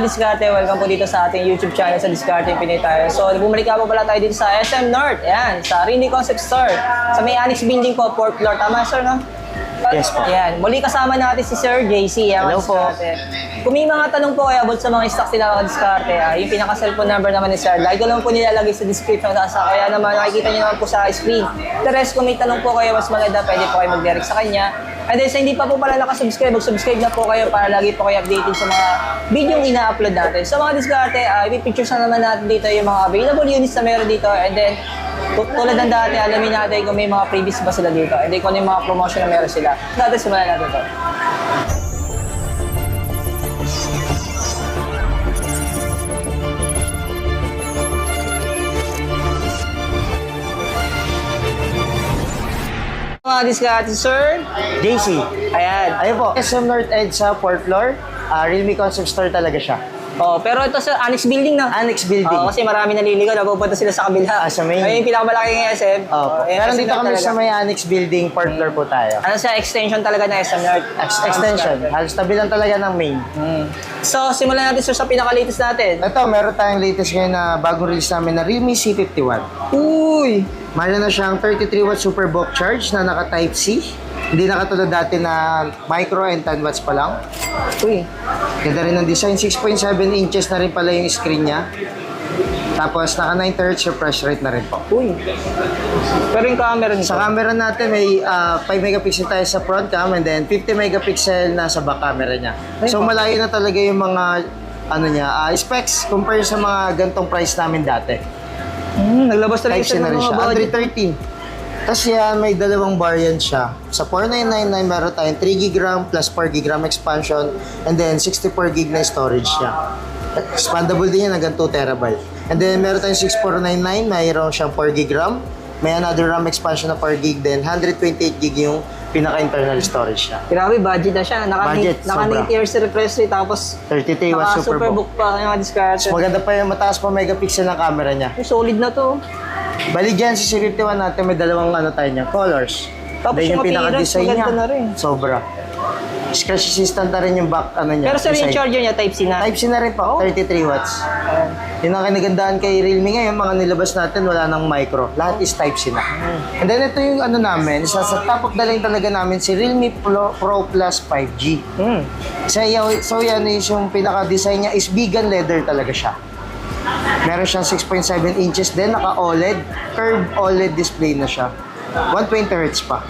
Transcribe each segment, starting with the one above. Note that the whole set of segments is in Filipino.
Diskarte, welcome po dito sa ating YouTube channel sa Diskarte Pinay tayo. So, bumalik po pala tayo dito sa SM North. Ayan, sa Rini Concept Store. Sa may Annex Building po, 4th floor. Tama, sir, no? Yes po. Ayan, muli kasama natin si Sir JC. Hello po. Kung may mga tanong po kayo about sa mga stocks nila sa Diskarte, yung pinaka-cellphone number naman ni Sir, lagi ko lang po nilalagay sa description kaya naman nakikita niyo naman po sa screen. The rest, kung may tanong po kayo mas maganda, pwede po kayo mag-direct sa kanya. And then sa hindi pa po pala nakasubscribe, mag-subscribe na po kayo para lagi po kayo updated sa mga video yung ina-upload natin. Sa mga Diskarte, i-pictures na naman natin dito yung mga available units na meron dito. And then, tulad ng dati, alamin natin kung may mga previous ba sila dito. And then kung ano yung mga promotion na meron sila. Dati simulan natin ito. Mga Diskarte, sir. JC. Ayan. Ayun po, SM North Edge sa 4th floor. Realme Concept Store talaga siya. Oh, pero ito sa Annex Building na. Annex Building. Kasi marami naliligaw, napupunta sila sa kabila. Sa main. Ayun yung pinakamalaking SM. Opo. Pero dito kami sa may Annex Building, 4th floor po tayo. Ano sa extension talaga na SM North? Extension. Halos tabi lang talaga ng main. So, simulan natin sir sa pinaka-latest natin. Ito, meron tayong latest ngayon na bagong release namin na Realme C51. Uy! Mayroon na siyang 33 watt super bulk charge na naka Type C. Hindi na katulad dati na micro and 10 watts pa lang. Uy! Ganda rin ng design. 6.7 inches na rin pala yung screen niya. Tapos naka 9 Hz refresh rate na rin po. Uy! Pero yung camera nito? Sa camera natin may 5 megapixel tayo sa front cam and then 50 megapixel na sa back camera niya. So malayo na talaga yung mga specs compare sa mga gantong price namin dati. Naglabas na rin Type C na rin siya. 113. Tapos yan, may dalawang variant siya. Sa 4999 meron tayong 3GB RAM plus 4GB RAM expansion and then 64GB na storage niya. Expandable din yan hanggang 2TB. And then meron tayong 6499, mayroon siyang 4GB RAM. May another RAM expansion na 4GB, then 128GB yung pinaka-internal storage niya. Grabe, budget na siya. Budget, Naka 90 Hz refresh rate, tapos 33 watts superbook pa yung mga Diskarte. Maganda pa yung mataas pa megapixel ng camera niya. Solid na to. Bali dyan, sa C51 natin may dalawang tayo niya, colors. Tapos Then yung pinaka-design niya, maganda na rin. sobra. Scratch resistant na rin yung back, niya. Pero sir, yung design. charger niya, Type-C na. Type-C na rin po, 33 watts. Yun ang kinagandaan kay Realme ngayon, mga nilabas natin, wala nang micro. Lahat is Type-C na. And then ito yung namin, isa sa top of the line talaga namin, si Realme Pro Plus 5G. So yan is yung pinaka-design niya is vegan leather talaga siya. Meron siyang 6.7 inches din, naka-OLED, curved OLED display na siya. 120 Hz pa.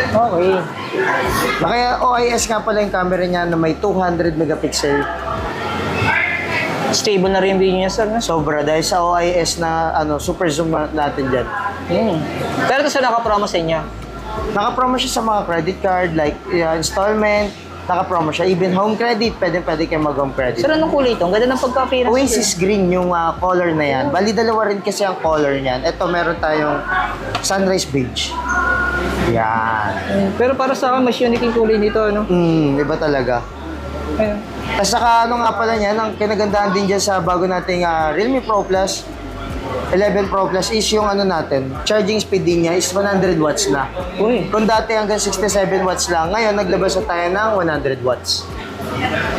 Okay. Kaya OIS nga pala yung camera niya na may 200 megapixel. Stable na rin yung video niya, sir. No? Sobra dahil sa OIS na super zoom natin dyan. Pero ito sir, naka-promo sa inyo. Naka-promo siya sa mga credit card, like installment, naka-promo siya. Even home credit, pwede kayo mag-home credit. Sir, anong kulay ito? Ang ganda ng pagka-appearance. Oasis green yung color na yan. Bali, dalawa rin kasi ang color niyan. Ito, meron tayong sunrise beige. Yan. Pero para sa akin, mas unique yung kulay nito, ano? Iba talaga. Ayun. Tapos saka nga pala niyan, ang kinagandaan din dyan sa bago nating Realme Pro Plus 11 Pro Plus is yung natin, charging speed din niya is 100 watts na. Uy. Kung dati hanggang 67 watts lang, ngayon naglabas na tayo ng 100 watts.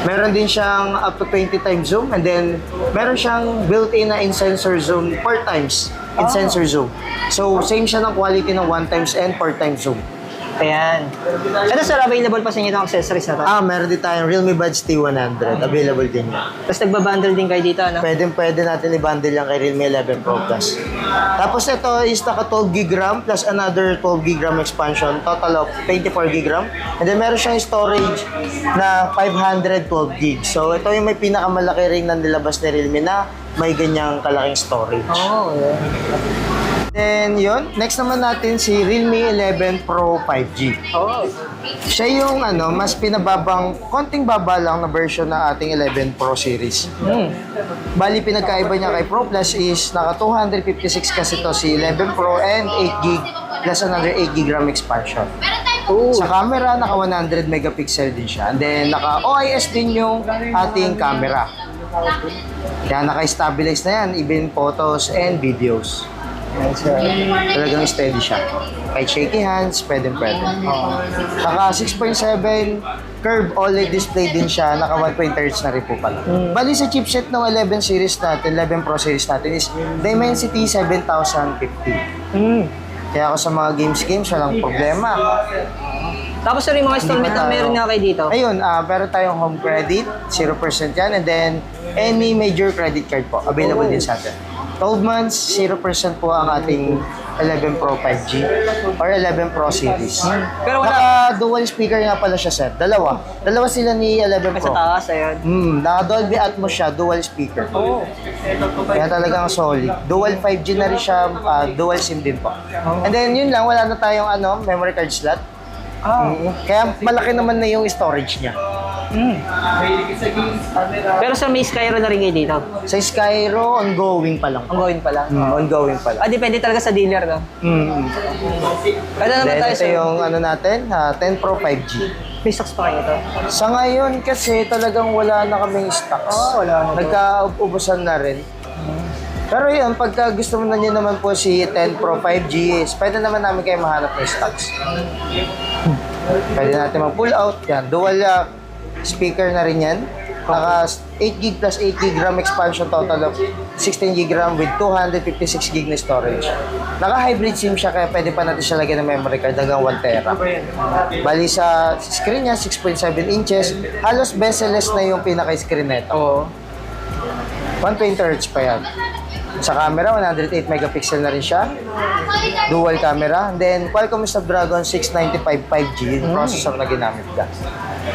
Meron din siyang up to 20 times zoom and then meron siyang built-in na in-sensor zoom 4 times in-sensor zoom. So same siya ng quality ng 1 times and 4 times zoom. Ayan. Ito sir, available pa sa inyo itong accessories na to? Meron din tayong Realme Buds T100. Available din yan. Tapos nagbabundle din kayo dito, ano? Pwede natin i-bundle yan kay Realme 11 Pro Plus. Tapos ito is naka 12GB RAM plus another 12GB RAM expansion. Total of 24GB RAM. And then meron siyang storage na 512GB. So ito yung may pinakamalaki ring na nilabas ni Realme na may ganyang kalaking storage. Oh, yeah. Then yun, next naman natin si Realme 11 Pro 5G. Oh. Siya yung mas konting baba lang na version na ating 11 Pro series. Bali, pinagkaiba niya kay Pro Plus is naka 256 kasi to si 11 Pro and 8GB plus another 8GB RAM expansion. Sa camera, naka 100 megapixel din siya. And then, naka OIS din yung ating camera. Kaya naka-stabilize na yan, even photos and videos. Talagang steady siya. Kahit shaky hands, pwede. Saka 6.7 curve OLED display din siya, naka 120 Hz na rin po pala. Bali sa chipset ng 11 series natin, 11 Pro series natin is Dimensity 7050. Kaya ako sa mga games, walang problema. Tapos sir, yung mga installment na meron nga kayo dito. Ayun, meron tayong home credit, 0% yan, and then any major credit card po, available din sa atin. 12 months, 0% po ang ating 11 Pro 5G or 11 Pro series. Pero wala. Naka dual speaker nga pala siya, sir. Dalawa sila ni 11 Sa Pro. taas, ayun. Naka Dolby Atmos siya, dual speaker. Oh. Kaya talagang solid. Dual 5G na rin siya, dual SIM din po. And then yun lang, wala na tayong memory card slot. Kaya malaki naman na yung storage niya. Pero sa may Skyro na rin kayo dito. Sa Skyro, ongoing pa lang. Ongoing pa lang. Ongoing pa lang. Depende talaga sa dealer, no? Ano naman Then tayo, ito sir? yung natin, 10 Pro 5G. May stocks pa kayo ito? Sa ngayon kasi talagang wala na kaming stocks. Wala na. Nagkaubusan na rin. Pero yun, pagka gusto mo na nyo naman po si 10 Pro 5G, pwede naman namin kayo mahanap ng stocks. Pwede natin mag-pull out. Yan, dual speaker na rin yan. Naka 8GB plus 8GB RAM expansion, total of 16GB RAM with 256GB na storage. Naka-hybrid SIM siya, kaya pwede pa natin siya lagyan ng memory card hanggang 1TB. Bali sa screen niya, 6.7 inches. Halos bezel-less na yung pinaka-screen nito. Oo. 120 Hz pa yan. Sa camera, 108 megapixel na rin siya. Dual camera. And then, Qualcomm Snapdragon 695 5G yung processor na ginamit ka.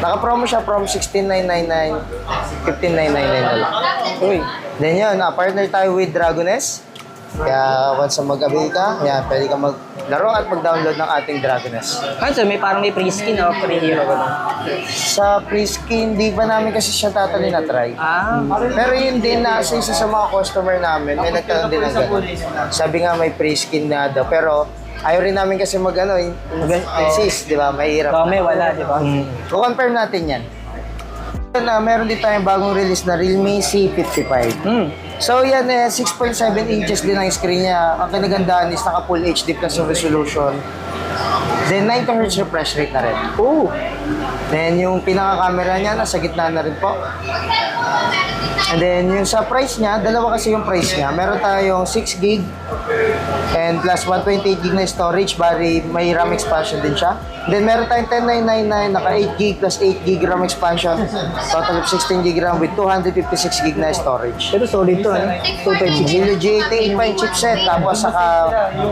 Naka-promo siya from 16,999, 15,999 na lang. Uy. Then yun, partner tayo with Dragoness. Kaya once na mag-avail ka, pwede ka maglaro at mag-download ng ating Dragoness. Ano sir, parang may pre-skin o pre-hero ba? Sa pre-skin, di ba namin kasi siya totally na-try. Pero yun din na sa isa sa mga customer namin, may nagkaroon din ng gano'n. Sabi nga may pre-skin na daw, pero ayaw rin namin kasi insist, di ba? Mahirap. May wala, di ba? Confirm natin yan. Meron din tayong bagong release na Realme C55. So yan, 6.7 inches din ang screen niya. Ang kinagandaan is naka Full HD plus yung resolution. Then 90Hz refresh rate na rin. Then yung pinaka-camera niya, nasa gitna na rin po. And then yung sa price niya, dalawa kasi yung price niya. Meron tayong 6GB and plus 128GB na storage, bali may RAM expansion din siya. Then meron tayong 10999, naka 8GB plus 8GB RAM expansion, total of 16GB RAM with 256GB na storage. Ito solid to, ano? 256. Hilo G88 pa yung chipset, tapos saka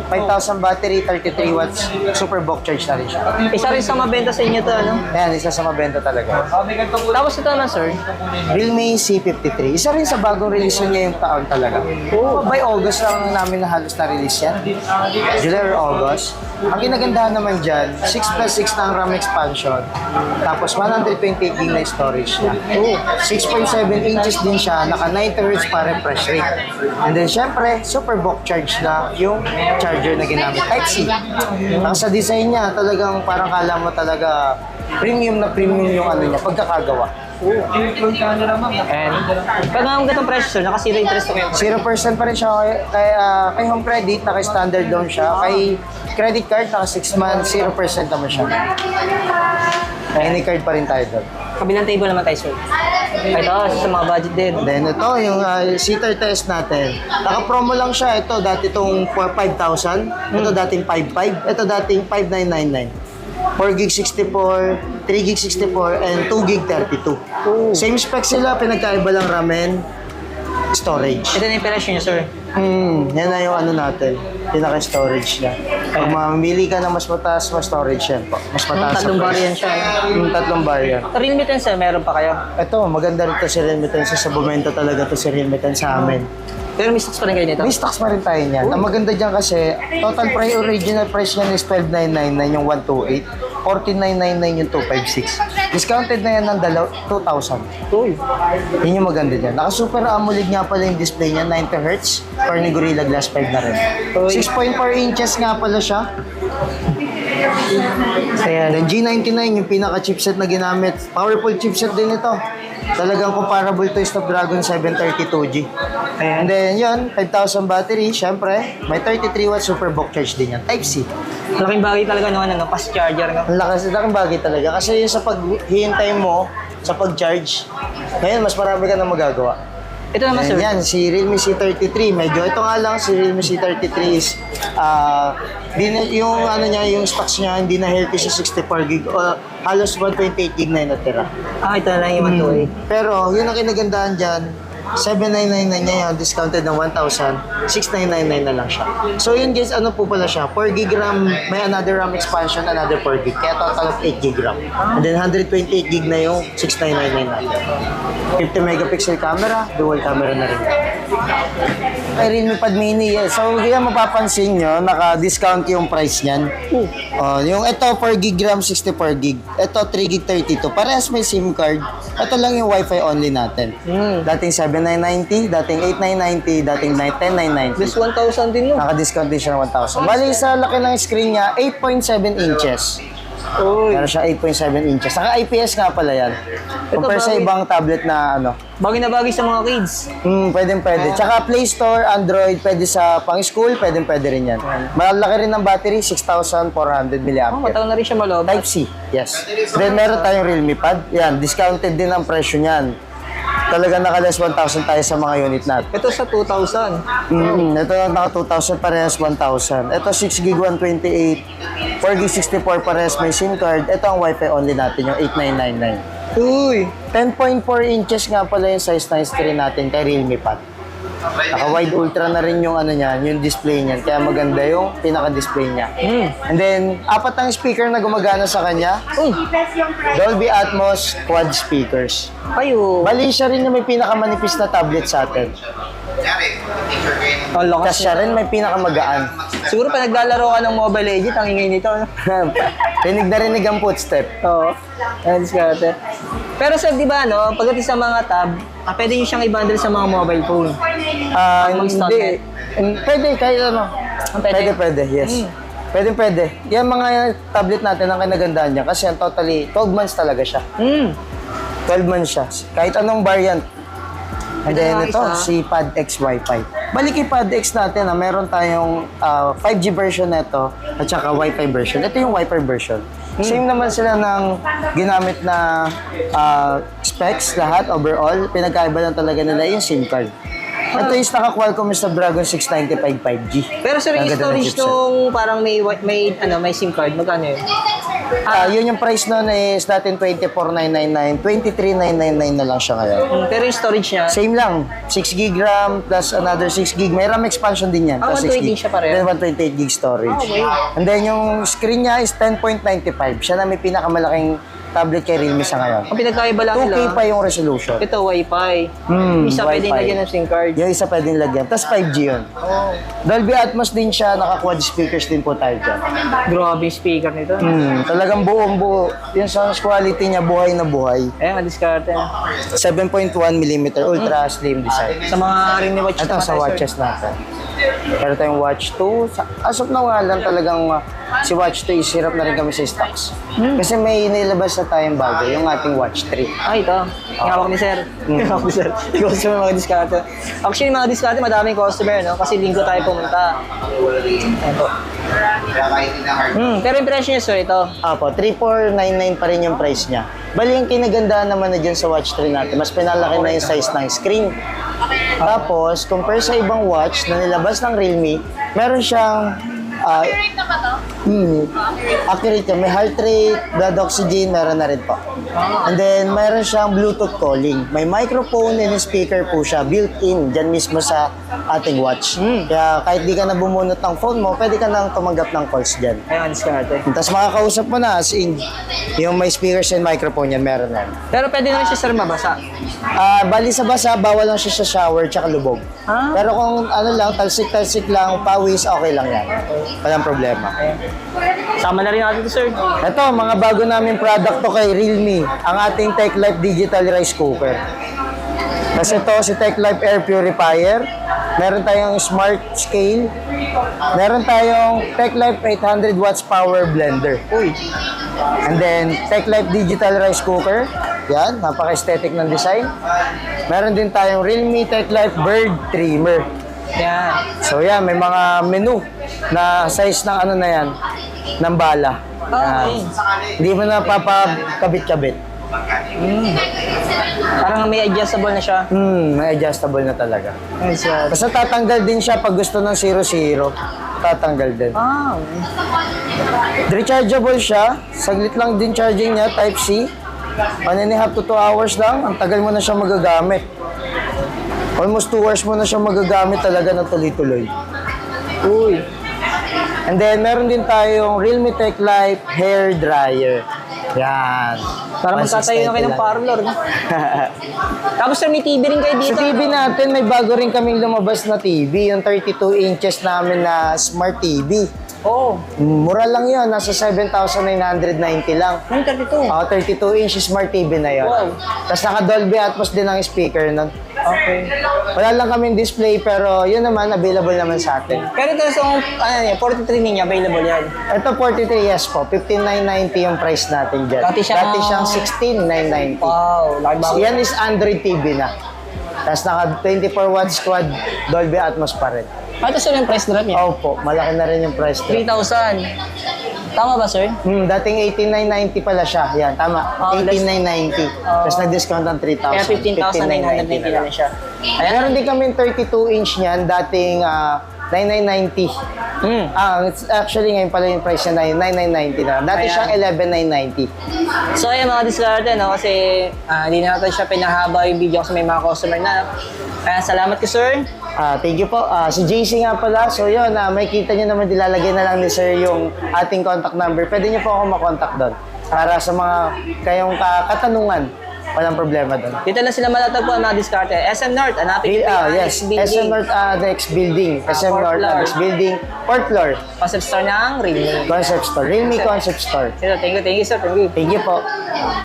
5,000 battery, 33 watts, super bulk charge na rin siya. Isa rin sa mabenta sa inyo to, ano? Ayan, isa sa mabenta talaga. Tapos ito naman, sir. Realme C53. Isa rin sa bagong release niya yung taon talaga. By August lang namin na halos na-release yan. July or August. Ang ginagandahan naman dyan, 6 plus 6 na ang RAM expansion. Tapos 128GB na storage niya. 6.7 inches din siya, naka 90Hz pa refresh rate. And then syempre, super bulk charge na yung charger na ginamit. Type-C. Ang sa design niya, talagang parang kala mo talaga premium na premium yung niya, pagkakagawa. And pag nga ganitong presyo, sir, naka 0 interest ko 0% pa rin siya kay home credit, naka-standard loan siya. Kay credit card, naka 6 months, 0% naman siya. Any card pa rin tayo doon. Kabilang table naman tayo, sir. Ito, sa mga budget din. Then ito, yung C30S natin. Naka-promo lang siya. Ito, dati itong 5,000. Ito dating 5,500. Ito dating 5,999. 4GB 64, 3GB 64, and 2GB 32. Same spec sila, pinagkaiba lang ramen, storage. Ito na yung presyo niya, sir. Yan na yung natin, pinaka-storage niya. Pag mamili ka na mas mataas, mas storage yan po. Mas mataas Tatlong ang price. variant siya. Tatlong variant. Realme 10, sir, meron pa kayo? Ito, maganda rin to si Realme 10. Sa bumenta talaga to si Realme 10 sa amin. Pero may stocks pa rin kayo nito? May stocks pa rin tayo niyan. Ang maganda dyan kasi, total original price niyan is 12,999 yung 128. 14,999 yung 256. Discounted na yan ng 2,000. Yun yung maganda dyan. Naka-super AMOLED nga pala yung display niya, 90Hz. Or ni Gorilla Glass 5 na rin. 6.4 inches nga pala siya. Ayan. Then G99 yung pinaka-chipset na ginamit. Powerful chipset din ito. Talagang comparable to Snapdragon 732G. Ayan. And then yun, 5,000 battery, syempre, may 33 watts Superbook charge din yan. Type-C. Malaking bagay talaga no, ano, fast charger. No? Ang laking bagay talaga. Kasi yung sa paghihintay mo, sa pag-charge, ngayon, mas marami ka na magagawa. Ito naman, sir. Yan, si Realme C33. Medyo, ito nga lang, si Realme C33 is, yung ano niya, yung stocks niya, hindi na healthy sa 64 gig. Halos 128 gig na yung natira. Ito na lang yung 128. Pero, yun ang kinagandaan dyan, 7,999 niya yan, discounted ng 1,000, 6,999 na lang siya. So yun guys, ano po pala siya, 4 gig RAM, may another RAM expansion, another 4 gig, kaya total of 8 gig RAM. And then 128 gig na yung 6,999 natin. 50 megapixel camera, dual camera na rin. Ay, Realme Pad Mini, yes. So kaya mapapansin nyo, naka-discount yung price niyan. Yung ito, 4 gig RAM, 64 gig. Ito, 3 gig 32. Parehas may SIM card. Ito lang yung Wi-Fi only natin. Dating 7,990, dating 8,990, dating 10,990. This 1,000 din no? Naka-discount din siya ng 1,000. Bali, sa laki ng screen niya, 8.7 inches. Uy. Meron siya 8.7 inches. Saka IPS nga pala yan. Compare sa bagay. ibang tablet na ano. Bagay na bagay sa mga kids. Pwede. Tsaka Play Store, Android, pwede sa pang-school, pwede rin yan. Malaki rin ng battery, 6,400 mAh. Matagal na rin siya maloob. Type-C, yes. Then meron tayong Realme Pad. Yan, discounted din ang presyo niyan. Talaga naka-less 1,000 tayo sa mga unit natin. Ito sa 2,000. Ito naka 2,000 parehas 1,000. Ito 6 gig 128, 4 gig 64 parehas may SIM card. Ito ang Wi-Fi only natin, yung 8,999. Uy. 10.4 inches nga pala yung size ng screen natin kay Realme Pad. Naka-wide ultra na rin yung ano niya, yung display niyan. Kaya maganda yung pinaka-display niya. And then, 4 ang speaker na gumagana sa kanya. Dolby Atmos quad speakers. Ayo. Bali siya rin yung may pinakamanipis na tablet sa atin. Ang lakas. Tapos siya rin may pinakamagaan. Siguro pa naglalaro ka ng Mobile Legends, ang ingay nito. No? Rinig na rinig ang footstep. Oo. Ayan, diskarte. Pero sir, di ba, no, pagdating sa mga tab, pwede nyo siyang i-bundle sa mga mobile phone. Hindi. Pwede, kahit ano. Pwede, yes. Pwede. Yan mga tablet natin ang kinagandaan niya kasi yan totally 12 months talaga siya. 12 months siya. Kahit anong variant. And then ito, si Pad X Wi-Fi. Balik kay Pad X natin, meron tayong 5G version nito at saka Wi-Fi version. Ito yung Wi-Fi version. Same naman sila ng ginamit na specs lahat overall. Pinagkaiba lang talaga nila yung SIM card. Ito is naka-Qualcomm Snapdragon 695 5G. Pero sir, yung Ang ganda ng storage chipset. nung parang may SIM card, magkano yun? Yun yung price nun is natin 24,999, 23,999 na lang siya ngayon. Pero yung storage niya, Same lang, 6 gig RAM plus another 6 gig. May RAM expansion din yan. plus 6 128 siya pareho. Then 128 gig storage. And then yung screen niya is 10.95. Siya na may pinakamalaking tablet kay Realme sa ngayon. ang pinagkaiba lang 2K nila, pa yung resolution. ito Wi-Fi. Isa pwede Wi-Fi. lagyan ng SIM card. Yung isa pwedeng lagyan. Tapos 5G yun. Dolby Atmos din siya, naka-quad speakers din po tayo dyan. Grabe yung speaker nito. Talagang buong buo. Yung sound quality niya, buhay na buhay. Ayan, madiskarte. 7.1mm ultra slim design. Sa mga ring ni watch Ito sa watches natin. Meron tayong Watch 2. As of now nga lang talagang si Watch 2 is hirap na rin kami sa stocks. Kasi may nilabas na tayong bago, yung ating Watch 3. Ay, ito. Yung hawak ni sir. Yung hawak ni sir. Yung customer mga diskarte. Actually, mga diskarte, madaming customer, no? Kasi linggo tayo pumunta. Ayan po. Pero yung presyo niya, sir, ito. Apo, 3,499 pa rin yung price niya. Bali yung kinagandaan naman na dyan sa Watch 3 natin, mas pinalaki na yung size ng screen. Tapos, compare sa ibang watch na nilabas ng Realme, meron siyang Accurate na ba to? accurate yan. May heart rate, blood oxygen, meron na rin po. And then, meron siyang Bluetooth calling. May microphone and speaker po siya, built-in, dyan mismo sa ating watch. Kaya kahit di ka na bumunot ng phone mo, pwede ka nang tumanggap ng calls dyan. Ayan, diskarte. Tapos makakausap mo na as in, yung may speakers and microphone yan, meron na. Pero pwede naman siya, sir, mabasa. Bali sa basa, bawal lang siya sa shower tsaka lubog. Pero kung ano lang, talsik-talsik lang, pawis, okay lang yan. Walang problema. Sama na rin natin ito, sir. Ito, mga bago namin product to kay Realme, ang ating Tech Life Digital Rice Cooker. Kasi ito si Tech Life Air Purifier, meron tayong Smart Scale, meron tayong Tech Life 800 watts Power Blender. And then, Tech Life Digital Rice Cooker. Yan, napaka-aesthetic ng design. Meron din tayong Realme Tech Life Bird Trimmer. Yan. So yan, may mga menu na size ng ano na yan, ng bala. Okay. Hindi mo na papakabit-kabit. Parang may adjustable na siya. May adjustable na talaga. Ay, sir. Basta tatanggal din siya pag gusto ng 0-0. Tatanggal din. Ah, Rechargeable siya. Saglit lang din charging niya, Type-C. 1.5 to 2 hours lang. Ang tagal mo na siya magagamit. Almost 2 hours mo na siya magagamit talaga ng tuloy-tuloy. uy. And then, meron din tayong Realme Tech Life Hair Dryer. Yan. Parang magtatayo na kayo ng parlor, no? Tapos sir, may TV rin kayo dito. Sa TV natin, may bago rin kaming lumabas na TV. Yung 32 inches namin na Smart TV. Oo. Mura lang yun. Nasa 7,990 lang. Yung 32. 32 inch Smart TV na yun. Wow. Tapos naka Dolby Atmos din ang speaker nun. Okay. Wala lang kaming display pero yun naman, available naman sa atin. Pero ito sa 43 ninyo, available yan. Ito 43, yes po. 15,990 yung price natin dyan. Dati siyang- 16,990. Wow, laki bago. Yan is Android TV na. Tapos naka 24 watts quad Dolby Atmos pa rin. Ito sir yung price drop niya. Opo, malaki na rin yung price drop. 3,000. Tama ba sir? Dating 18,990 pala siya. Yan, tama. Oh, 18,990. Tapos nag-discount ng 3,000. Kaya 15,990 na lang siya. Ayan. Meron din kami 32 inch niyan, dating 9,990. It's actually ngayon pala yung price niya 9,990 na. Dati Ayan. siyang 11,990. So ayan mga diskarte, no? Kasi hindi na natin siya pinahaba yung video kasi may mga customer na. Kaya salamat ko sir. Thank you po. Si JC nga pala. So yun, may kita nyo naman, dilalagay na lang ni sir yung ating contact number. Pwede nyo po ako makontak doon. Para sa mga kayong katanungan, walang problema doon. Dito lang sila matatagpuan mga diskarte. SM North, hanapin ko yung Yes, SM North next building. SM fourth North floor. next building. 4th floor. Concept store ng Realme. Concept store. Realme Concept Store. Thank you sir. Thank you. Thank you po.